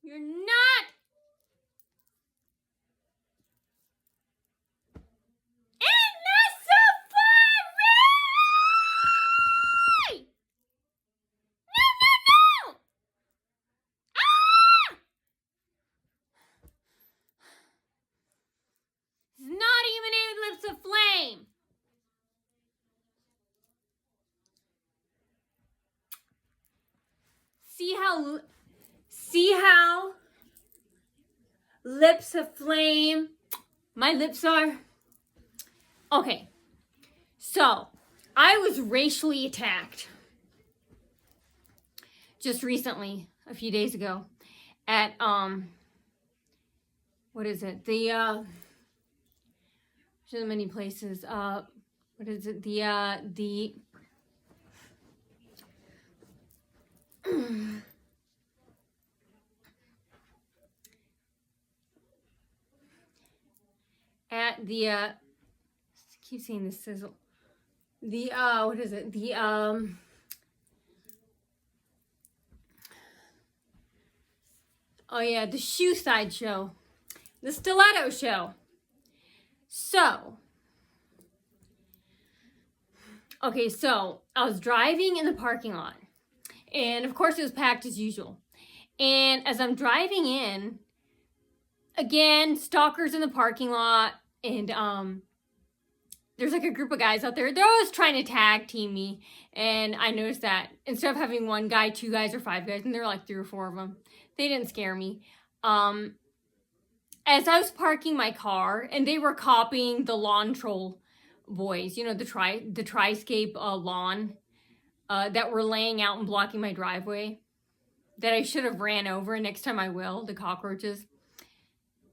You're not. And not so far away. No. Ah! It's not even a lips of flame. See how lips of flame my lips are? Okay, so I was racially attacked just recently, a few days ago, at what is it? So many places. What is it? At the I keep saying the sizzle. What is it? Oh yeah, the shoe side show. The Stiletto show. So okay, so I was driving in the parking lot. And of course it was packed as usual. And as I'm driving in, again, stalkers in the parking lot, and there's like a group of guys out there. They're always trying to tag team me. And I noticed that instead of having one guy, 2 guys, or 5 guys, and there were like 3 or 4 of them, they didn't scare me. As I was parking my car, and they were copying the lawn troll boys, you know, the Triscape lawn that were laying out and blocking my driveway, that I should have ran over, and next time I will, the cockroaches.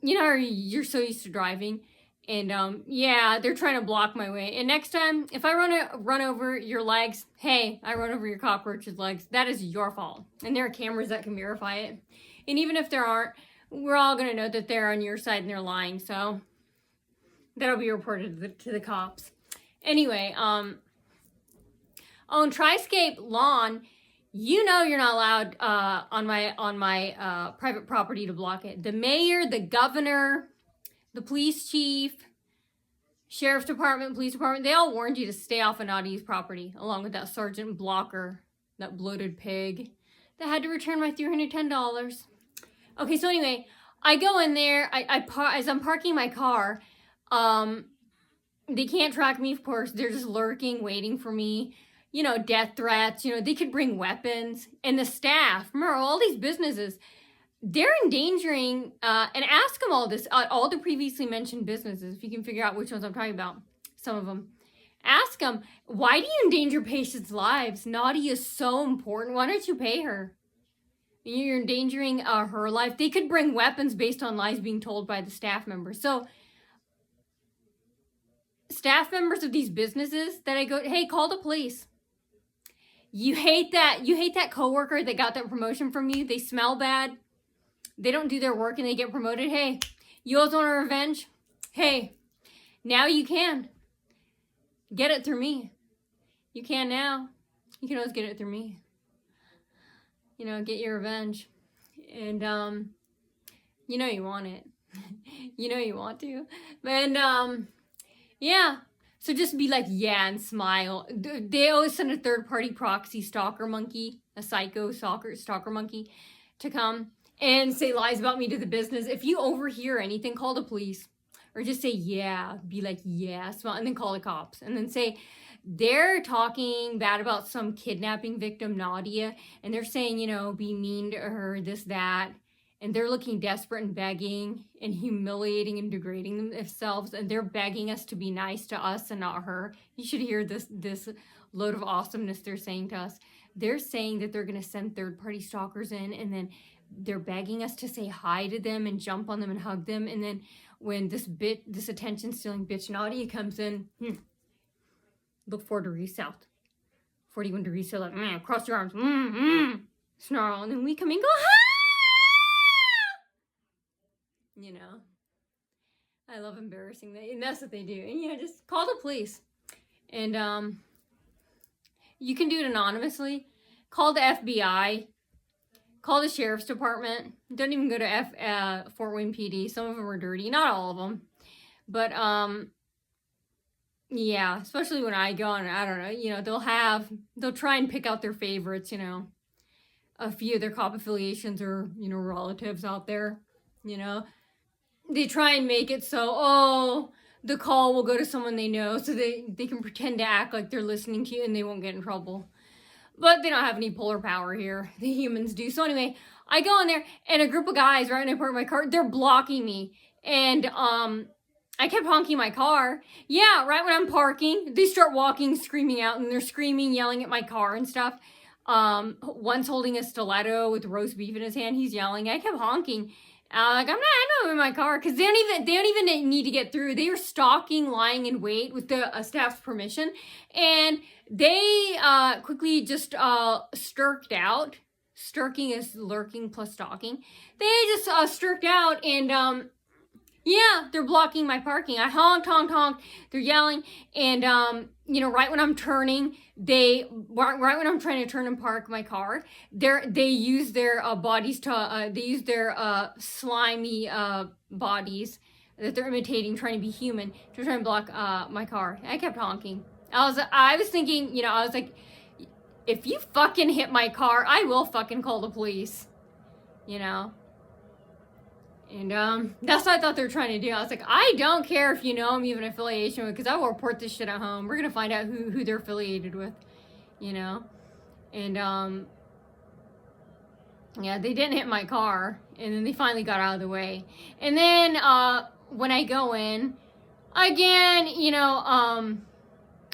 You know, you're so used to driving, and yeah, they're trying to block my way. And next time, if I run over your legs, hey, I run over your cockroach's legs, that is your fault. And there are cameras that can verify it. And even if there aren't, we're all gonna know that they're on your side and they're lying. So that'll be reported to the cops. Anyway, on Triscape lawn, you know you're not allowed on my private property to block it. The mayor, the governor, the police chief, sheriff's department, police department, they all warned you to stay off of Nadia's property, along with that Sergeant Blocker, that bloated pig that had to return my $310. Okay, so anyway, I go in there, as I'm parking my car, they can't track me, of course. They're just lurking, waiting for me. You know, death threats, you know, they could bring weapons. And the staff, remember, all these businesses, they're endangering, and ask them all this, all the previously mentioned businesses, if you can figure out which ones I'm talking about, some of them. Ask them, why do you endanger patients' lives? Nadia is so important. Why don't you pay her? You're endangering her life. They could bring weapons based on lies being told by the staff members. So, staff members of these businesses that I go, hey, call the police. You hate that coworker that got that promotion from you. They smell bad. They don't do their work and they get promoted. Hey, you always want revenge? Hey, now you can. Get it through me. You can now. You can always get it through me. You know, get your revenge. And, you know you want it. You know you want to. And, yeah. So just be like, yeah, and smile. They always send a third-party proxy stalker monkey, a psycho stalker monkey, to come and say lies about me to the business. If you overhear anything, call the police. Or just say, yeah. Be like, yeah, smile. And then call the cops. And then say, they're talking bad about some kidnapping victim, Nadia. And they're saying, you know, be mean to her, this, that. And they're looking desperate and begging and humiliating and degrading themselves. And they're begging us to be nice to us and not her. You should hear this load of awesomeness they're saying to us. They're saying that they're going to send third-party stalkers in. And then they're begging us to say hi to them and jump on them and hug them. And then when this attention-stealing bitch Nadia comes in, look 4 degrees south. 41 degrees south. Like, cross your arms. Snarl. And then we come in and go, hi! You know, I love embarrassing them, and that's what they do. And yeah, just call the police. And you can do it anonymously. Call the FBI. Call the sheriff's department. Don't even go to Fort Wayne PD. Some of them are dirty. Not all of them. But, yeah, especially when I go and I don't know, they'll try and pick out their favorites, a few of their cop affiliations or, relatives out there, They try and make it so, the call will go to someone they know so they can pretend to act like they're listening to you and they won't get in trouble. But they don't have any polar power here. The humans do. So anyway, I go in there and a group of guys, right when I park my car, they're blocking me. And, I kept honking my car. Yeah, right when I'm parking, they start walking, screaming out, and they're screaming, yelling at my car and stuff. One's holding a stiletto with roast beef in his hand. He's yelling. I kept honking. I'm not in my car because they don't even need to get through. They were stalking, lying in wait with the staff's permission, and they quickly just stirked out. Stirking is lurking plus stalking. They just stirked out and yeah, they're blocking my parking. I honked. They're yelling. And, right when I'm turning, right when I'm trying to turn and park my car, they use their bodies they use their slimy bodies that they're imitating, trying to be human, to try and block my car. I kept honking. I was thinking, I was like, if you fucking hit my car, I will fucking call the police, And that's what I thought they were trying to do. I was like, I don't care if you know I'm even affiliation with, because I will report this shit at home. We're going to find out who they're affiliated with, And, yeah, they didn't hit my car. And then they finally got out of the way. And then when I go in, again,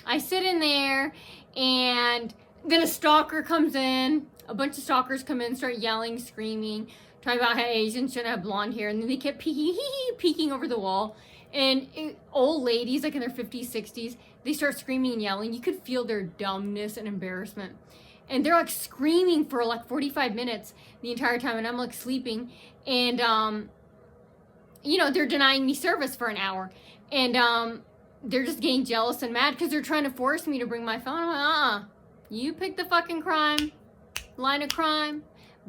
I sit in there and then a stalker comes in. A bunch of stalkers come in, start yelling, screaming, talking about how Asians shouldn't have blonde hair, and then they kept peeking over the wall, and old ladies, like in their 50s, 60s, they start screaming and yelling. You could feel their dumbness and embarrassment, and they're like screaming for like 45 minutes the entire time, and I'm like sleeping, and they're denying me service for an hour, and they're just getting jealous and mad because they're trying to force me to bring my phone. I'm like, you pick the fucking line of crime.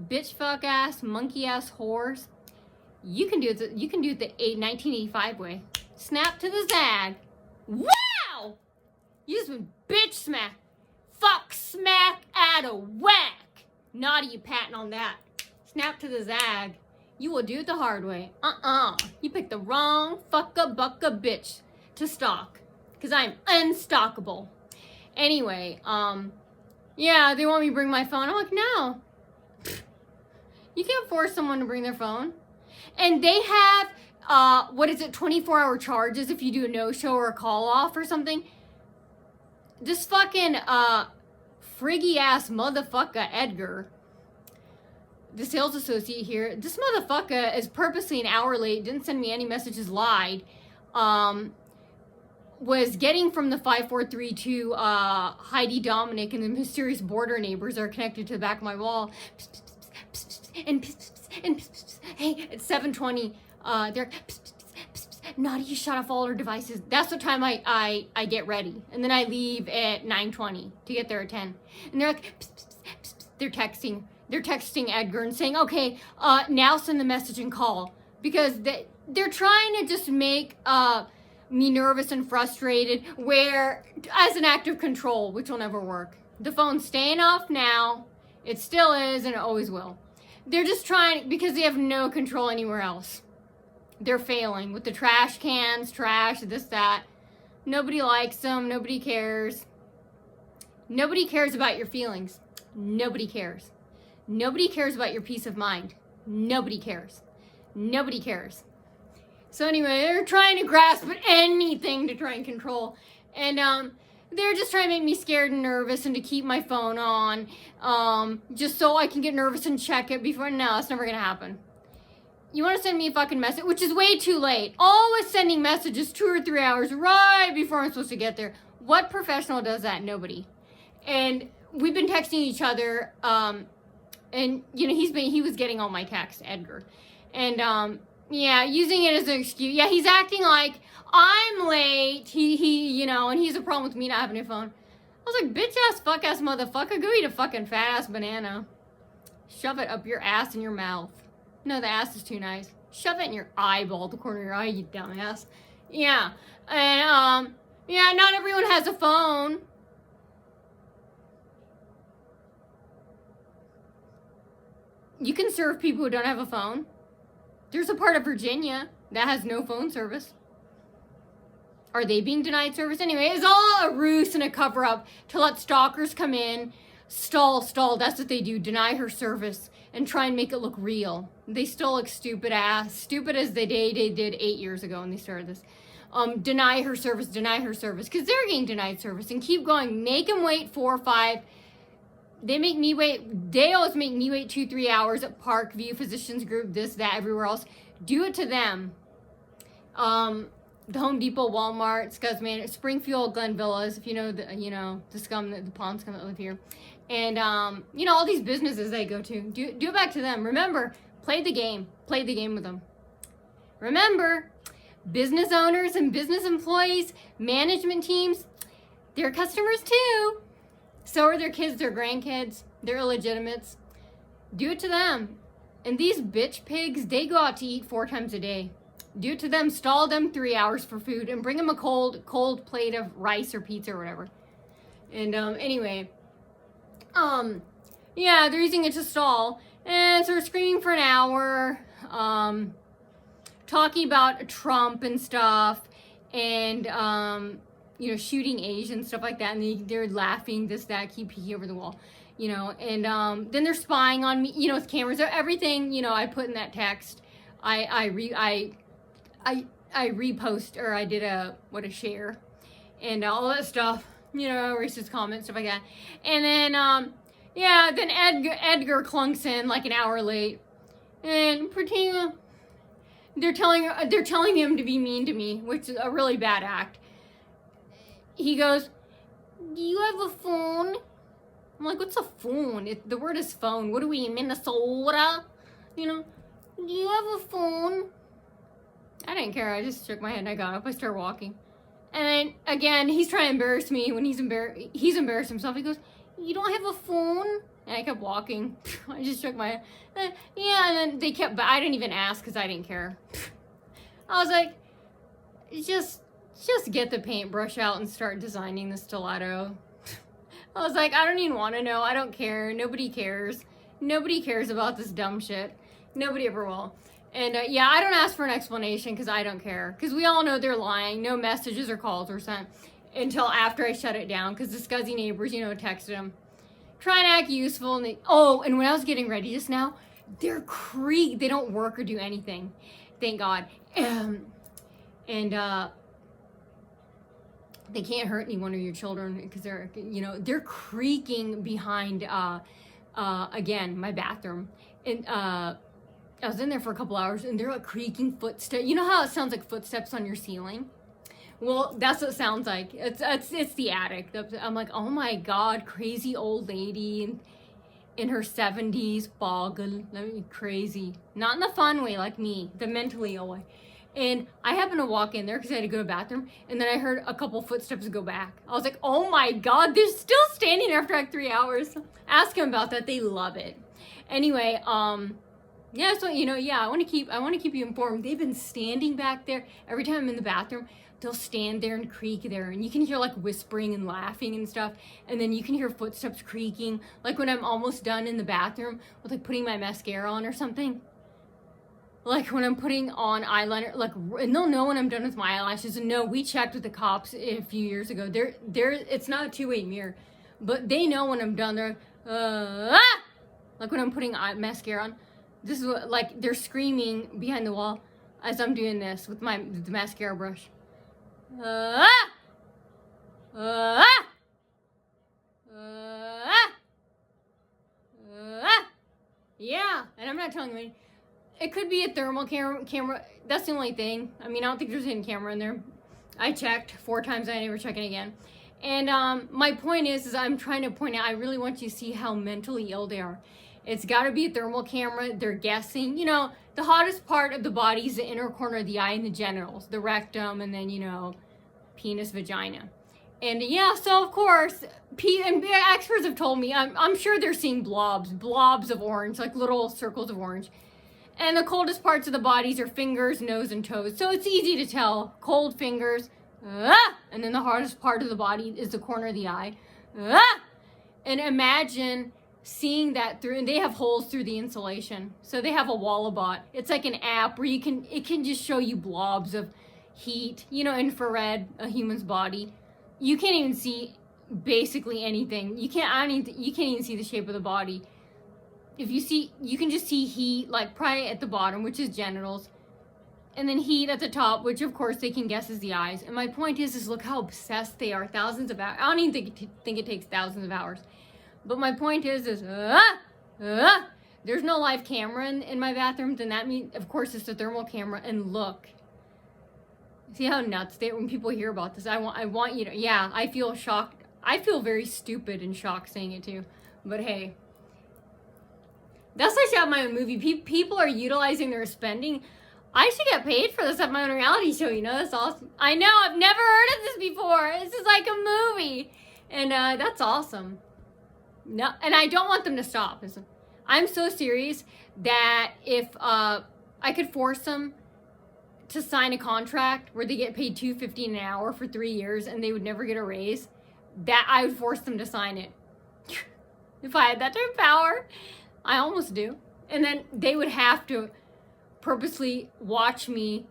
Bitch, fuck ass, monkey ass whores. You can do it the 1985 way. Snap to the zag. Wow! You just been bitch smack. Fuck smack out of whack. Naughty, you patting on that. Snap to the zag. You will do it the hard way. You picked the wrong fucka bucka bitch to stalk. Because I'm unstockable. Anyway, yeah, they want me to bring my phone. I'm like, no. You can't force someone to bring their phone. And they have, 24-hour charges if you do a no-show or a call-off or something. This fucking, friggy-ass motherfucker, Edgar, the sales associate here, this motherfucker is purposely an hour late, didn't send me any messages, lied, was getting from the 5432, Heidi Dominic and the mysterious border neighbors that are connected to the back of my wall. And hey, it's 7:20. They're Naughty, you shut off all her devices. That's what time I get ready, and then I leave at 9:20 to get there at 10. And they're like, they're texting Edgar and saying, okay, now send the message and call, because they're trying to just make me nervous and frustrated, where as an act of control, which will never work. The phone's staying off now. It still is, and it always will. They're just trying, because they have no control anywhere else. They're failing with the trash cans, trash, this, that. Nobody likes them. Nobody cares. Nobody cares about your feelings. Nobody cares. Nobody cares about your peace of mind. Nobody cares. Nobody cares. So anyway, they're trying to grasp at anything to try and control. And they're just trying to make me scared and nervous and to keep my phone on, just so I can get nervous and check it before. No, it's never going to happen. You want to send me a fucking message, which is way too late. Always sending messages 2 or 3 hours right before I'm supposed to get there. What professional does that? Nobody. And we've been texting each other, and he was getting all my texts, Edgar. And yeah, using it as an excuse. Yeah, he's acting like I'm late. He and he's a problem with me not having a phone. I was like, bitch ass, fuck ass motherfucker, go eat a fucking fat ass banana. Shove it up your ass in your mouth. No, the ass is too nice. Shove it in your eyeball, the corner of your eye, you dumbass. Yeah. And, yeah, not everyone has a phone. You can serve people who don't have a phone. There's a part of Virginia that has no phone service. Are they being denied service? Anyway, it's all a ruse and a cover-up to let stalkers come in, stall. That's what they do. Deny her service and try and make it look real. They still look stupid as they did 8 years ago when they started this. Deny her service, because they're getting denied service, and keep going. Make them wait 4 or 5. They always make me wait 2-3 hours at Parkview, Physicians Group, this, that, everywhere else. Do it to them. The Home Depot, Walmart, Scuzzman, Springfield, Glen Villas, if you know the scum, the pond scum that live here. And, all these businesses they go to. Do it back to them. Remember, play the game with them. Remember, business owners and business employees, management teams, they're customers too. So are their kids, their grandkids, their illegitimates. Do it to them. And these bitch pigs, they go out to eat 4 times a day. Do it to them. Stall them 3 hours for food and bring them a cold plate of rice or pizza or whatever. And anyway, yeah, they're using it to stall. And so we're screaming for an hour, talking about Trump and stuff, and shooting Asians, stuff like that. And they're laughing, this, that, keep peeking over the wall, and then they're spying on me, with cameras, everything, I put in that text. I repost, or I did a share, and all that stuff, racist comments, stuff like that. And then, then Edgar clunks in like an hour late, and pretend they're telling him to be mean to me, which is a really bad act. He goes, "Do you have a phone?" I'm like, "What's a phone?" The word is phone. What are we, Minnesota? Do you have a phone? I didn't care. I just shook my head and I got up. I started walking. And then, again, he's trying to embarrass me when he's embarrassed himself. He goes, "You don't have a phone?" And I kept walking. I just shook my head. Yeah, and then they kept, but I didn't even ask because I didn't care. I was like, just get the paintbrush out and start designing the stiletto. I was like, I don't even want to know. I don't care. Nobody cares. Nobody cares about this dumb shit. Nobody ever will. And I don't ask for an explanation because I don't care. Because we all know they're lying. No messages or calls were sent until after I shut it down. Because the scuzzy neighbors, texted them. Trying to act useful. And when I was getting ready just now, they're they don't work or do anything. Thank God. They can't hurt anyone or your children because they're creaking behind, again, my bathroom. And I was in there for a couple hours and they're like creaking footsteps. You know how it sounds like footsteps on your ceiling? Well, that's what it sounds like. It's the attic. I'm like, oh my God, crazy old lady in her 70s, boggle, crazy. Not in the fun way like me, the mentally ill way. And I happened to walk in there because I had to go to the bathroom, and then I heard a couple footsteps go back. I was like, oh my God, they're still standing there after like 3 hours. Ask them about that. They love it. Anyway, so I want to keep you informed. They've been standing back there every time I'm in the bathroom. They'll stand there and creak there, and you can hear like whispering and laughing and stuff, and then you can hear footsteps creaking, like when I'm almost done in the bathroom with like putting my mascara on or something. Like when I'm putting on eyeliner, and they'll know when I'm done with my eyelashes. And no, we checked with the cops a few years ago. It's not a two-way mirror, but they know when I'm done. They're like when I'm putting mascara on. This is what, like, they're screaming behind the wall as I'm doing this with the mascara brush. Yeah, and I'm not telling you. It could be a thermal camera. That's the only thing. I mean, I don't think there's any camera in there. I checked 4 times. I never check it again. And my point is I'm trying to point out, I really want you to see how mentally ill they are. It's got to be a thermal camera. They're guessing. The hottest part of the body is the inner corner of the eye and the genitals, the rectum, and then, penis, vagina. And yeah, so of course, and experts have told me, I'm sure they're seeing blobs of orange, like little circles of orange. And the coldest parts of the bodies are fingers, nose, and toes. So it's easy to tell. Cold fingers, and then the hardest part of the body is the corner of the eye. And imagine seeing that through, and they have holes through the insulation. So they have a Wallabot. It's like an app where it can just show you blobs of heat, infrared, a human's body. You can't even see basically anything. You can't even see the shape of the body. You can just see heat, like probably at the bottom, which is genitals, and then heat at the top, which of course they can guess is the eyes. And my point is look how obsessed they are. Thousands of hours. I don't even think it takes thousands of hours. But my point is there's no live camera in my bathroom. Then that means, of course, it's a thermal camera. And look, see how nuts when people hear about this. I want you to. Yeah, I feel shocked. I feel very stupid and shocked saying it too. But hey. That's why I should have my own movie. People are utilizing their spending. I should get paid for this. Have my own reality show. That's awesome. I know. I've never heard of this before. This is like a movie. And that's awesome. No, and I don't want them to stop. I'm so serious that if I could force them to sign a contract where they get paid $2.50 an hour for 3 years and they would never get a raise, that I would force them to sign it. If I had that type of power. I almost do. And then they would have to purposely watch me,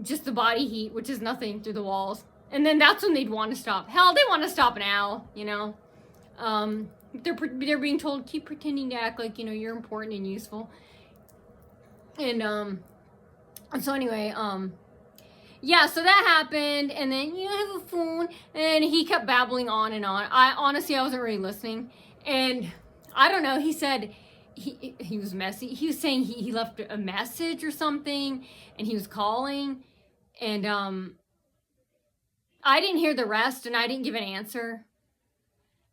just the body heat, which is nothing, through the walls. And then that's when they'd want to stop. Hell, they want to stop now, They're being told, keep pretending to act like, you're important and useful. And so anyway, yeah, so that happened. And then, I have a phone. And he kept babbling on and on. I wasn't really listening. And I don't know, he said he was messy. He was saying he left a message or something, and he was calling, and I didn't hear the rest, and I didn't give an answer.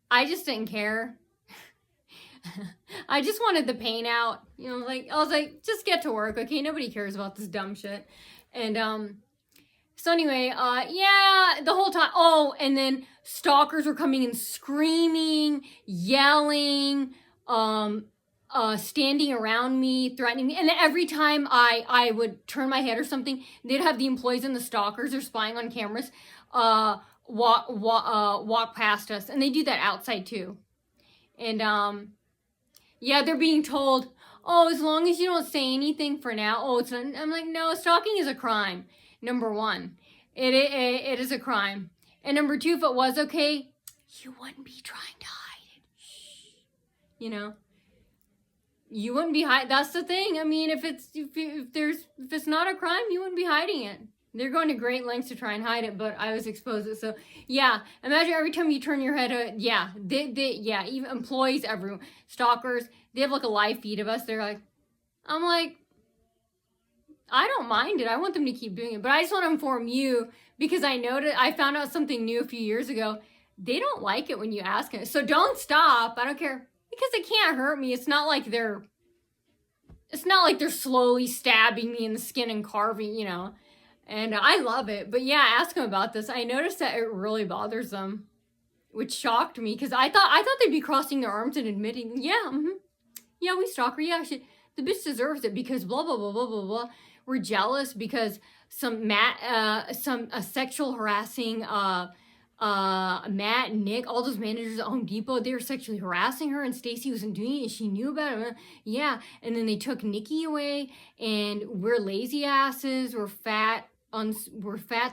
I just didn't care. I just wanted the pain out. I was like, just get to work, okay? Nobody cares about this dumb shit. And so anyway, yeah, the whole time. Oh, and then stalkers were coming and screaming, yelling, standing around me, threatening me. And then every time I would turn my head or something, they'd have the employees and the stalkers or spying on cameras walk past us. And they do that outside too. And yeah, they're being told, oh, as long as you don't say anything for now. Oh, I'm like, no, stalking is a crime. Number one, it is a crime. And number two, if it was okay, you wouldn't be trying to hide it. Shh. You wouldn't be hiding. That's the thing. I mean, if it's not a crime, you wouldn't be hiding it. They're going to great lengths to try and hide it, but I was exposed to it. So yeah, imagine every time you turn your head, yeah, even employees, everyone, stalkers, they have like a live feed of us. I'm like, I don't mind it. I want them to keep doing it. But I just want to inform you because I found out something new a few years ago. They don't like it when you ask it. So don't stop. I don't care. Because it can't hurt me. It's not like they're slowly stabbing me in the skin and carving, And I love it. But yeah, ask them about this. I noticed that it really bothers them, which shocked me because I thought they'd be crossing their arms and admitting, yeah, yeah, we stalk her. Yeah, the bitch deserves it because blah, blah, blah, blah, blah, blah. We're jealous because some sexual harassing, Matt and Nick, all those managers at Home Depot, they were sexually harassing her and Stacy wasn't doing it and she knew about it. Yeah. And then they took Nikki away and we're lazy asses. We're fat,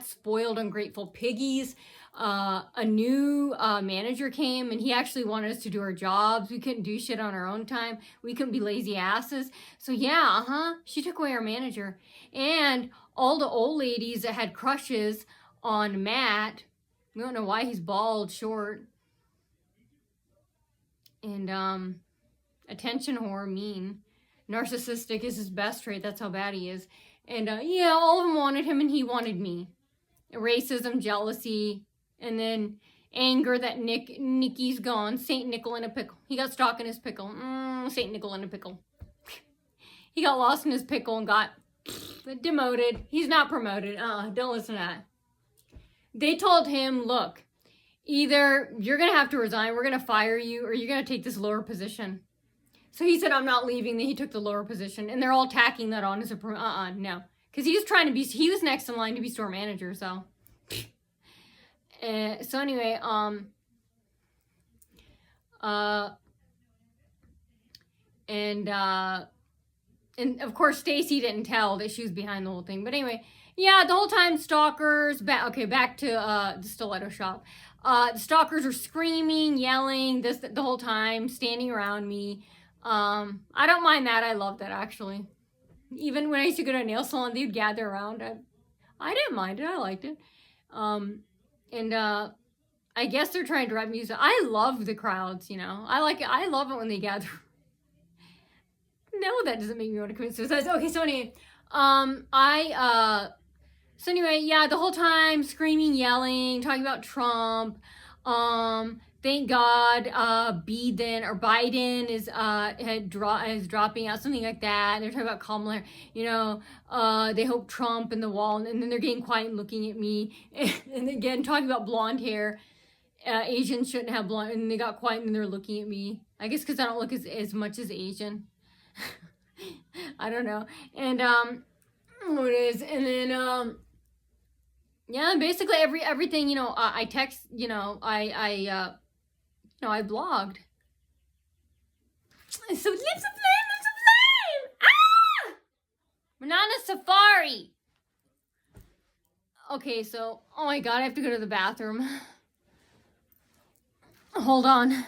spoiled, ungrateful piggies. A new manager came and he actually wanted us to do our jobs. We couldn't do shit on our own time. We couldn't be lazy asses. So yeah, she took away our manager. And all the old ladies that had crushes on Matt, we don't know why he's bald, short, and attention whore, mean. Narcissistic is his best trait. That's how bad he is. And yeah, all of them wanted him and he wanted me. Racism, jealousy, and then anger that Nikki's gone. Saint Nickel in a pickle. He got stuck in his pickle. Saint Nickel in a pickle. He got lost in his pickle and got demoted. He's not promoted. Don't listen to that. They told him, look, either you're going to have to resign, we're going to fire you, or you're going to take this lower position. So he said, I'm not leaving. Then he took the lower position. And they're all tacking that on as a, no. Because he was next in line to be store manager, so. So anyway, and of course Stacy didn't tell that she was behind the whole thing. But anyway, yeah, the whole time stalkers, back to the stiletto shop. The stalkers were screaming, yelling the whole time, standing around me. I don't mind that. I love that, actually. Even when I used to go to a nail salon, they'd gather around. I didn't mind it. I liked it. And I guess they're trying to drive me. I love the crowds, you know. I like it. I love it when they gather. No, that doesn't make me want to commit suicide. Okay, so anyway, so anyway, yeah, the whole time screaming, yelling, talking about Trump. Thank God, Biden is dropping out, something like that. And they're talking about Kamala, you know, they hope Trump and the wall, and then they're getting quiet and looking at me, and again talking about blonde hair. Asians shouldn't have blonde, and they got quiet and they're looking at me. I guess because I don't look as much as Asian. I don't know. And what it is, and then yeah, basically everything, you know, I text, you know, I blogged. So lips of flame, lips of flame! Ah! We're not on a safari. Okay, so, oh my God, I have to go to the bathroom. Hold on.